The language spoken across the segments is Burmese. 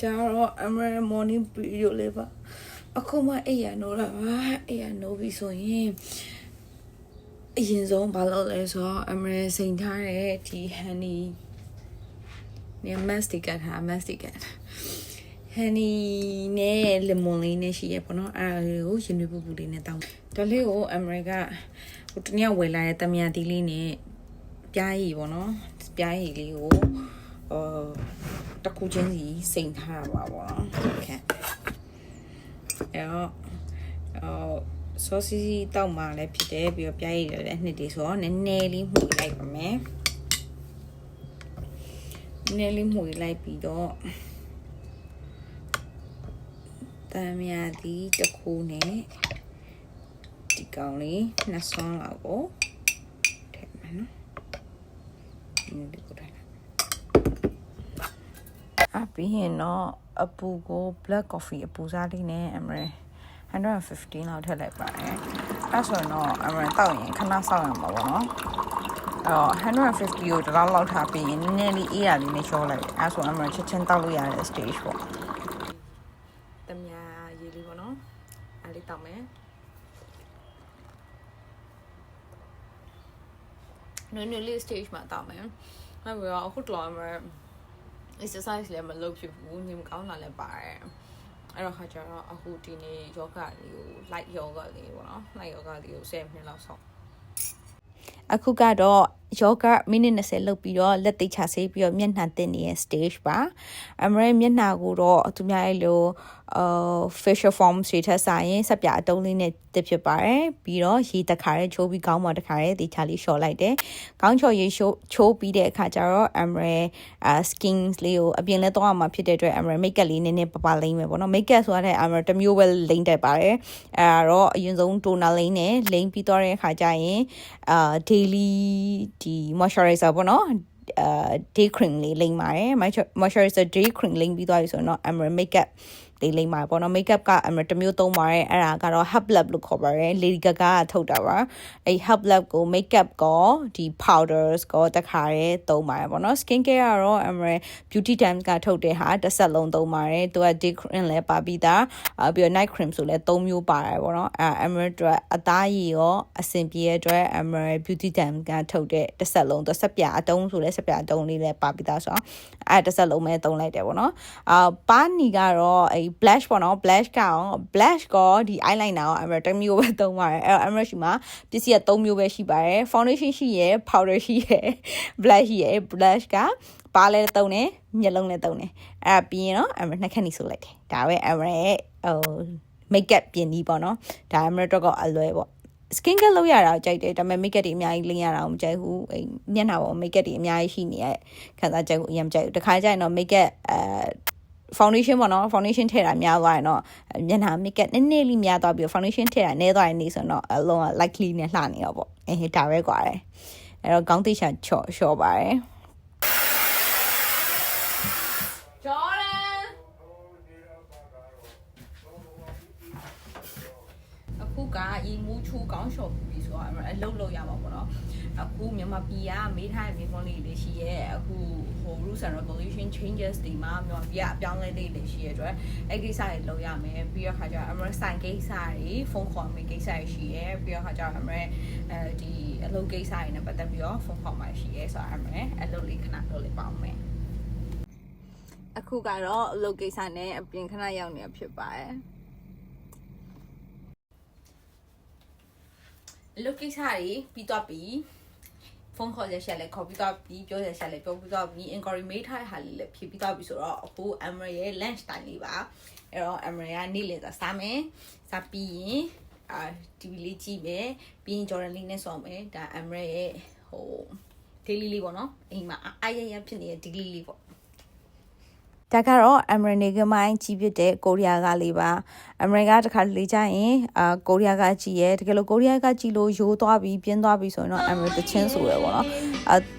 Jaro Amre morning video liver. Akoma Aya Nora Aya Novi so him. Ian zone ballot so Amre Saint Tare tea honey near masticat ha masticat. Honey ne lemonine she upon our ocean put in a town. The Leo America put near well at Tamia Diline Piai bono, Piai Leo or Takujenzi Saint Hava. Okay. Sausage toma le pite be a piai and it is on and nearly who like me. Nearly who like pido. Tamia di Takune Tikali Nason Lago. Happy here no a pugo black coffee a puzaline emre 115လောက်ထည့်လိုက်ပါတယ်အဲ့ဆိုတော့အမှန်တောက်ရင်ခဏစောင့်ရမှာပေါ့နော်150ကိုတစ်လောက်ထားပြီးရင်နည်းနည်းလေးအေးရလေးနဲ့ရှော့လိုက်တယ်အဲ့ဆိုအမှန်ချက်ချင်းတောက်လို့ရတဲ့ stage ပေါ့တမယာရေးလေးပေါ့နော်အဲ့လေးတောက်မယ်နည်းနည်းလေး stage မှာတောက်မယ်အဲ့ပြီးတော့အခုတော့အမှန် exercise လည်းမလုပ်ဖြစ်ဘူးညမကောင်းတာလည်းပါတယ်အဲ့တော့ခါကျတော့အခုဒီနေ့ယောဂလေးကို light yoga လေးပေါ့နော် light yoga လေးကို10မိနစ်လောက်ဆောက်အခုကတော့ယောဂမိနစ်20လုပ်ပြီးတော့လက်သိချဆေးပြီးတော့မျက်နှာတင်နေတဲ့ stage ပါအမရမျက်နှာကိုတော့သူများရဲ့လိုfacial form တွေထက်ဆိုင်ရင်စပ်ပြအတုံးလေးနဲ့တက်ဖြစ်ပါတယ်ပြီးတော့ရေတခါရဲချိုးပြီးခေါင်းပေါ်တခါရဲတေချာလေးလျှော်လိုက်တယ်ခေါင်းချော်ရေချိုးပြီးတဲ့အခါကျတော့အမရskin လေးကိုအပြင်လဲတော့မှာဖြစ်တဲ့အတွက်အမရ makeup လေးနည်းနည်းပပလိမ့်မယ်ပေါ့နော် makeup ဆိုတဲ့အမရတစ်မျိုးပဲလိမ့်တက်ပါတယ်အဲ့တော့အရင်ဆုံး toner လိမ့်နဲ့လိမ့်ပြီးတော့တဲ့အခါကျရင်daily ဒီ moisturizer ပေါ့နော်day cream လေးလိမ့်ပါတယ် moisturizer day cream လိမ့်ပြီးသွားပြီဆိုတော့အမရ makeup လေးလိမ့်ပါပေါ့နော် makeup ကအမတမျိုးသုံးပါတယ်အဲ့ဒါကတော့ Hub Lab လို့ခေါ်ပါတယ် Lady Gaga ကထုတ်တာပါအဲ့ Hub Lab ကို makeup ကောဒီ powders ကောတခါရဲသုံးပါတယ်ပေါ့နော် skin care ကတော့အမ beauty times ကထုတ်တဲ့ဟာတစ်ဆက်လုံးသုံးပါတယ်သူက day cream လည်းပါပြီးသားပြီးတော့ night cream ဆိုလည်း3မျိုးပါတယ်ပေါ့နော်အမအတွက်အသားရည်ရောအစင်ပြေရဲ့အတွက်အမ beauty times ကထုတ်တဲ့တစ်ဆက်လုံးသူဆက်ပြအတုံးဆိုလည်းဆက်ပြအတုံးလေးလည်းပါပြီးသားဆိုတော့အဲ့တစ်ဆက်လုံးပဲသုံးလိုက်တယ်ပေါ့နော်ပါနီကတော့အဲ့blush ပေါ့နော် blush ကော blush ကောဒီ eyeliner ကောအမတစ်မျိုးပဲသုံးပါတယ်အဲ့တော့အမရှိမှာပစ္စည်းက3မျိုးပဲရှိပါတယ် foundation ရှိရယ် powder ရှိရယ် blush ရှိရယ် blush ကပါလဲသုံးတယ်မျက်လုံးလည်းသုံးတယ်အဲ့ပြီးရင်တော့အမနှစ်ခက်နေဆိုလိုက်တယ်ဒါပဲအမရဲ့makeup ပြင်ပြီးပေါ့နော်ဒါအမတော့ကအလွယ်ပေါ့ skin care လုပ်ရတာကြိုက်တယ်ဒါပေမဲ့ makeup တွေအများကြီးလင်းရတာမကြိုက်ဘူးအဲ့မျက်နှာပေါ် makeup တွေအများကြီးရှိနေရခံစားချက်ကိုအရင်မကြိုက်ဘူးတခါကျရင်တော့ makeup foundation ပေါ့နော် foundation ထည့်တာများသွားရင်တော့မျက်နှာ makeup နည်းနည်းလေးများသွားပြီး foundation ထည့်တာနည်းသွားရင်နေဆိုတော့အလုံး likely နဲ့လှနေတော့ပေါ့ဒါပဲကွာတယ်အဲ့တော့ခေါင်းသိချာချော့ပါတယ်အခုကရေမူးချူကောင်းလျှော်ပြီးဆိုတော့အလုပ်လုပ်ရမှာပေါ့နော်အခုမြန်မာပြည်ကမေးထားတဲ့မိခွန်းလေးတွေရှိရဲအခုဟို rules and regulation changes ဒီမှာမြန်မာပြည်ကအပြောင်းလဲလေးတွေရှိရဲအတွက်အဲ့ကိစ္စတွေလုပ်ရမယ်ပြီးတော့ခါကျအမရဆိုင်ကိစ္စတွေဖုန်းခေါ်မယ်ကိစ္စတွေရှိရဲပြီးတော့ခါကျအမရဒီအလုပ်ကိစ္စတွေနဲ့ပတ်သက်ပြီးတော့ဖုန်းခေါ်မှရှိရဲဆိုတော့အမရအလုပ်လေးခဏလုပ်လေးပါအောင်မယ်အခုကတော့အလုပ်ကိစ္စနဲ့အပြင်ခဏရောက်နေဖြစ်ပါတယ်လုပ်ကိစ္စတွေပြီးတော့ပြီးဖုန်းခေါ်ရရှာလဲခေါ်ပြီးတော့ပြီးပြောရရှာလဲပြောပြီးတော့ပြီး inquiry မေးထားတဲ့ဟာလေးလည်းဖြေပြီးတော့ပြီးဆိုတော့အခု Amra ရဲ့ lunch time လေးပါအဲ့တော့ Amra ကနေ့လည်စာစားမယ်စားပြီးရင်TV လေးကြည့်မယ်ပြီးရင် Jordan လေးနဲ့ဆောင်းမယ်ဒါ Amra ရဲ့ဟို daily လေးပေါ့နော်အိမ်မှာအားရဖြစ်နေတဲ့ daily လေးပေါ့ဒါကတော့ American မိုင်းကြီးဖြစ်တဲ့ကိုရီးယားကလေးပါ American တခါလေးကြရင်ကိုရီးယားကကြီးရဲတကယ်လို့ကိုရီးယားကကြီးလို့ရိုးသွားပြီးပြင်းသွားပြီးဆိုရင်တော့ American တချင်းဆိုရပေါ့နော်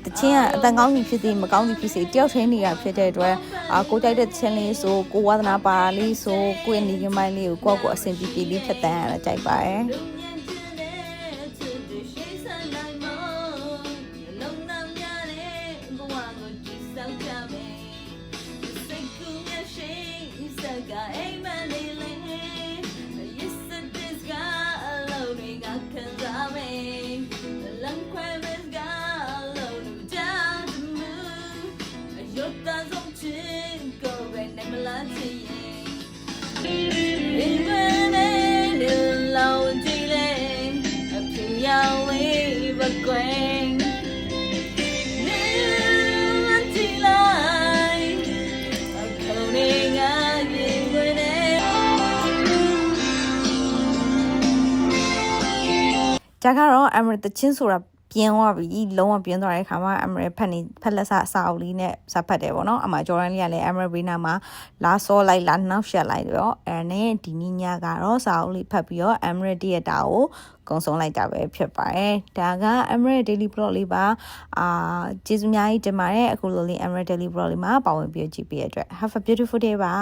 တချင်းကအတန်ကောင်းကြီးဖြစ်သေးမကောင်းကြီးဖြစ်စေတယောက်ချင်းနေရဖြစ်တဲ့အတွက်ကိုကြိုက်တဲ့ချင်းလေးဆိုကိုဝါသနာပါလေးဆိုကိုယ့်American မိုင်းလေးကိုကိုယ့်အဆင်ပြေပြေလေးဖြတ်တန်းရတာကြိုက်ပါတယ်Shake got amen yes this got alone we got kanzame the long quest got alone down the moon your doesn't chin go when I'm laughing in when low dealing a way but goingဂျာကတော့အမရတချင်းဆိုတာပြင်းသွားပြီလုံးဝပြင်းသွားတဲ့ခါမှာအမရဖက်လက်စာအုပ်လေးနဲ့စဖတ်တယ်ပေါ့နော်အမဂျော်ဒန်လေးကလည်းအမရဘေးနာမှာလာစောလိုက်လာနောက်ရှက်လိုက်တော့အဲနဲ့ဒီနေ့ညကတော့စာအုပ်လေးဖတ်ပြီးတော့အမရတရက်တာကိုကုံဆုံးလိုက်တာပဲဖြစ်ပါတယ်ဒါကအမရ daily blog လေးပါကျေးဇူးအများကြီးတင်ပါတယ်အခုလိုလေးအမရ daily blog လေးမှာပါဝင်ပြီးကြည့်ပေးရတဲ့အတွက် have a beautiful day ပါ